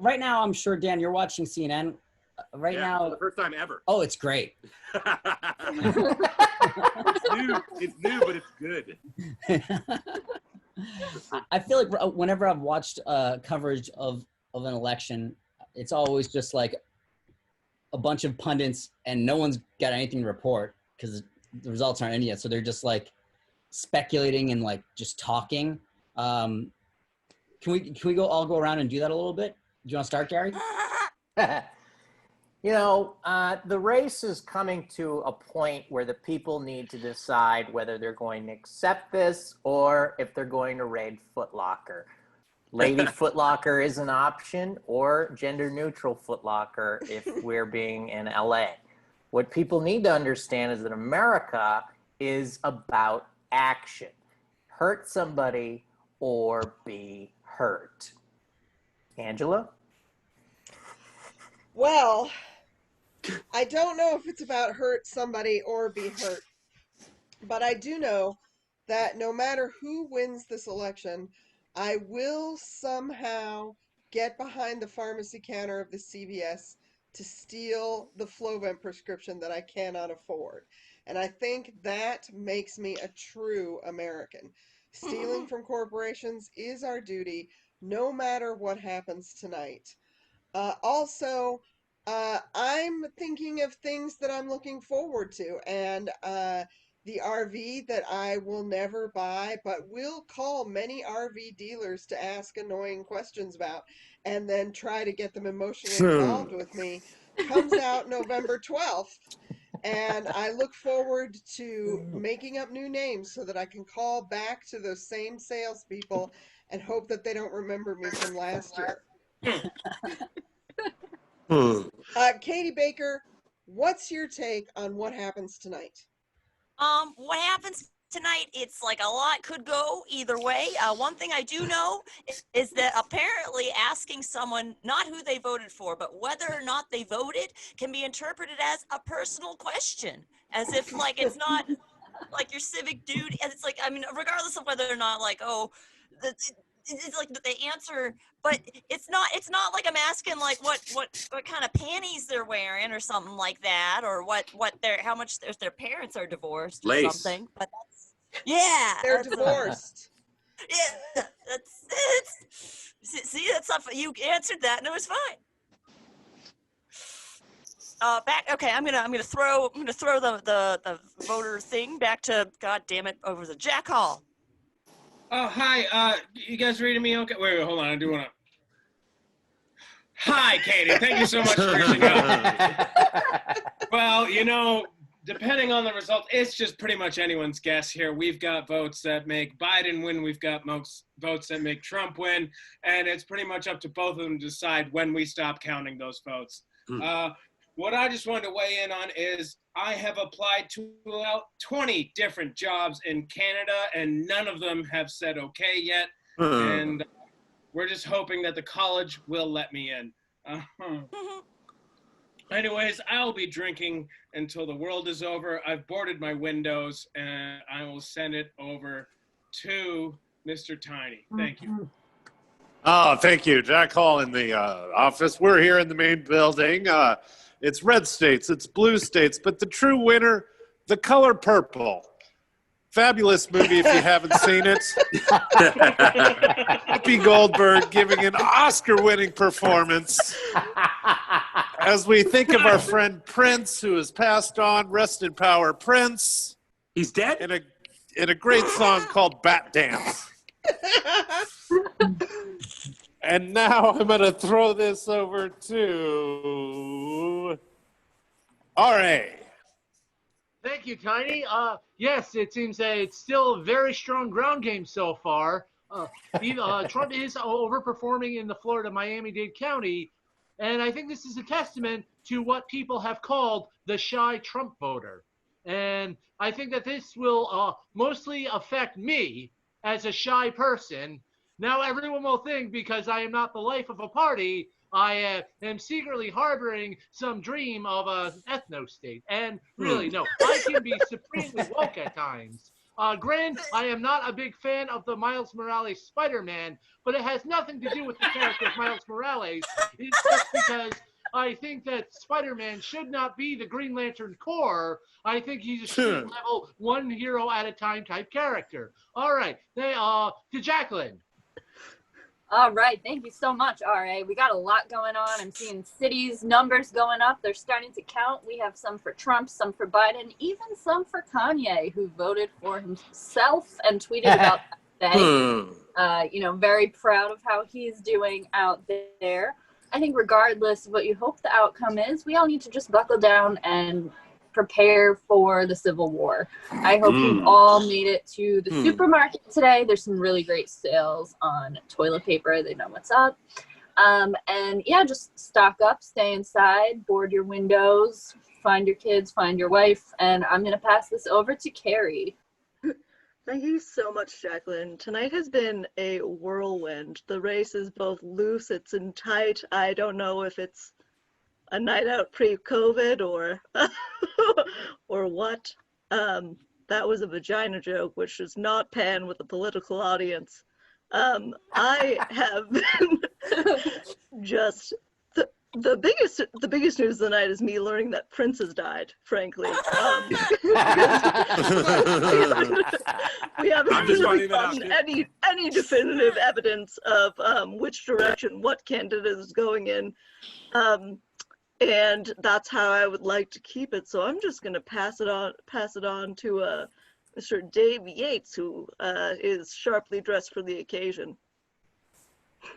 right now, I'm sure, Dan, you're watching CNN. Right now, for the first time ever. Oh, it's great. It's new, but it's good. I feel like whenever I've watched coverage of an election, it's always just like a bunch of pundits and no one's got anything to report because the results aren't in yet. So they're just like speculating and like just talking. Can we all go around and do that a little bit? Do you want to start, Carrie? You know, the race is coming to a point where the people need to decide whether they're going to accept this or if they're going to raid Foot Locker. Lady Foot Locker is an option, or gender-neutral Foot Locker if we're being in LA. What people need to understand is that America is about action. Hurt somebody or be hurt. Angela? Well, I don't know if it's about hurt somebody or be hurt, but I do know that no matter who wins this election, I will somehow get behind the pharmacy counter of the CVS to steal the Flovent prescription that I cannot afford. And I think that makes me a true American. Stealing from corporations is our duty, no matter what happens tonight. Also, I'm thinking of things that I'm looking forward to, and the RV that I will never buy, but will call many RV dealers to ask annoying questions about, and then try to get them emotionally involved with me, comes out November 12th. And I look forward to making up new names so that I can call back to those same salespeople and hope that they don't remember me from last year. Katie Baker, what's your take on what happens tonight? What happens tonight, it's like a lot could go either way. One thing I do know is that apparently asking someone not who they voted for, but whether or not they voted can be interpreted as a personal question, as if like it's not like your civic duty. And it's like, I mean, regardless of whether or not like, oh, it's like the answer, but it's not like I'm asking like what kind of panties they're wearing or something like that, or how much their parents are divorced or something. But they're divorced. Yeah, that's it. See, that's not, you answered that and it was fine. Okay, I'm gonna throw the voter thing back to, God damn it, over the Jack Hall. Oh, hi. You guys reading me okay? Wait, hold on. I do want to. Hi, Katie. Thank you so much for reaching out. Well, you know, depending on the result, it's just pretty much anyone's guess here. We've got votes that make Biden win. We've got most votes that make Trump win. And it's pretty much up to both of them to decide when we stop counting those votes. What I just wanted to weigh in on is I have applied to about 20 different jobs in Canada, and none of them have said okay yet. And we're just hoping that the college will let me in. Anyways, I'll be drinking until the world is over. I've boarded my windows, and I will send it over to Mr. Tiny. Thank you. Oh, thank you. Jack Hall in the office. We're here in the main building. It's red states, it's blue states, but the true winner, the color purple. Fabulous movie if you haven't seen it. Whoopi Goldberg giving an Oscar-winning performance. As we think of our friend Prince, who has passed on, rest in power, Prince. He's dead? In a great song called Bat Dance. And now I'm going to throw this over to R.A. Thank you, Tiny. Yes, it seems that it's still a very strong ground game so far. Trump is overperforming in the Florida Miami-Dade County, and I think this is a testament to what people have called the shy Trump voter. And I think that this will mostly affect me as a shy person. Now everyone will think, because I am not the life of a party, I am secretly harboring some dream of an ethno-state. And really, no, I can be supremely woke at times. Granted, I am not a big fan of the Miles Morales Spider-Man, but it has nothing to do with the character of Miles Morales. It's just because I think that Spider-Man should not be the Green Lantern Corps. I think he's a street level, one hero at a time type character. All right, to Jacqueline. All right, thank you so much, RA. We got a lot going on. I'm seeing cities numbers going up. They're starting to count. We have some for Trump, some for Biden, even some for Kanye, who voted for himself and tweeted about that today. Very proud of how he's doing out there. I think regardless of what you hope the outcome is, we all need to just buckle down and prepare for the Civil War. I hope you've all made it to the supermarket today. There's some really great sales on toilet paper. They know what's up. And yeah, just stock up, stay inside, board your windows, find your kids, find your wife. And I'm going to pass this over to Carrie. Thank you so much, Jacqueline. Tonight has been a whirlwind. The race is both loose, it's in tight. I don't know if it's a night out pre-COVID or or what. That was a vagina joke, which does not pan with a political audience. I have been just the biggest news of the night is me learning that Prince has died, frankly. We haven't really found any definitive evidence of which direction what candidate is going in. And that's how I would like to keep it. So I'm just going to pass it on to Mr. Dave Yates, who is sharply dressed for the occasion.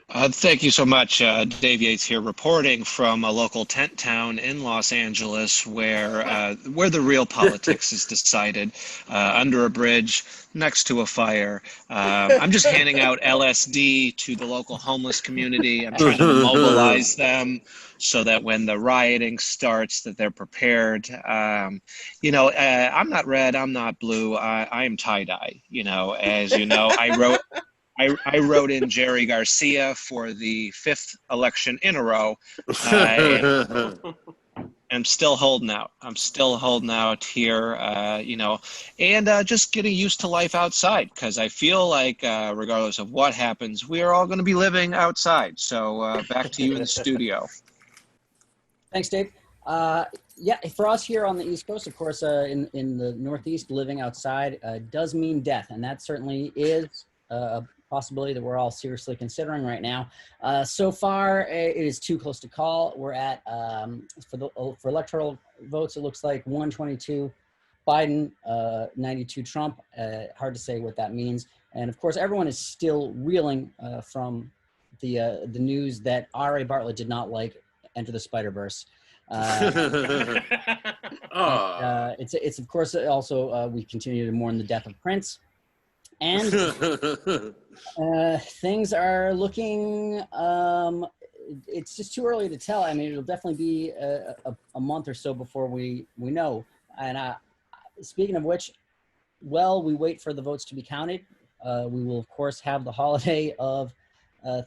Thank you so much. Dave Yates here, reporting from a local tent town in Los Angeles where the real politics is decided, under a bridge, next to a fire. I'm just handing out LSD to the local homeless community. I'm trying to mobilize them so that when the rioting starts, that they're prepared. I'm not red, I'm not blue, I am tie-dye. As you know, I wrote in Jerry Garcia for the 5th election in a row. I'm still holding out. I'm still holding out here, and just getting used to life outside, because I feel like regardless of what happens, we are all going to be living outside. So back to you in the studio. Thanks, Dave. Yeah, for us here on the East Coast, of course, in the Northeast, living outside does mean death, and that certainly is a possibility that we're all seriously considering right now. So far, it is too close to call. We're at, for electoral votes, it looks like 122 Biden, 92 Trump. Hard to say what that means. And of course, everyone is still reeling from the news that R.A. Bartlett did not like Enter the Spider-Verse. It's of course also we continue to mourn the death of Prince. And things are looking, it's just too early to tell. I mean, it'll definitely be a month or so before we know. And speaking of which, while we wait for the votes to be counted, we will, of course, have the holiday of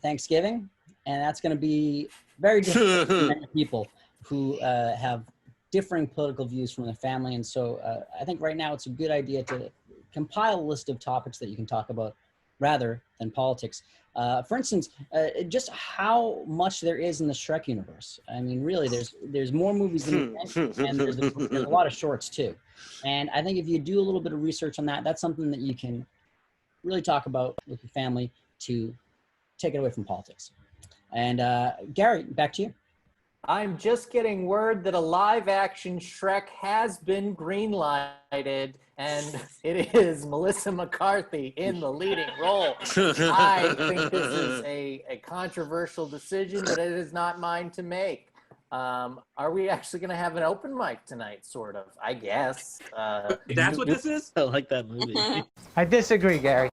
Thanksgiving. And that's going to be very different for many people who have differing political views from their family. And so I think right now it's a good idea to compile a list of topics that you can talk about rather than politics. For instance, just how much there is in the Shrek universe. I mean, really, there's more movies than you think, and there's a lot of shorts too. And I think if you do a little bit of research on that, that's something that you can really talk about with your family to take it away from politics. And Gary, back to you. I'm just getting word that a live-action Shrek has been green-lighted, and it is Melissa McCarthy in the leading role. I think this is a controversial decision, but it is not mine to make. Are we actually going to have an open mic tonight, sort of? I guess. That's what this is? I like that movie. I disagree, Gary.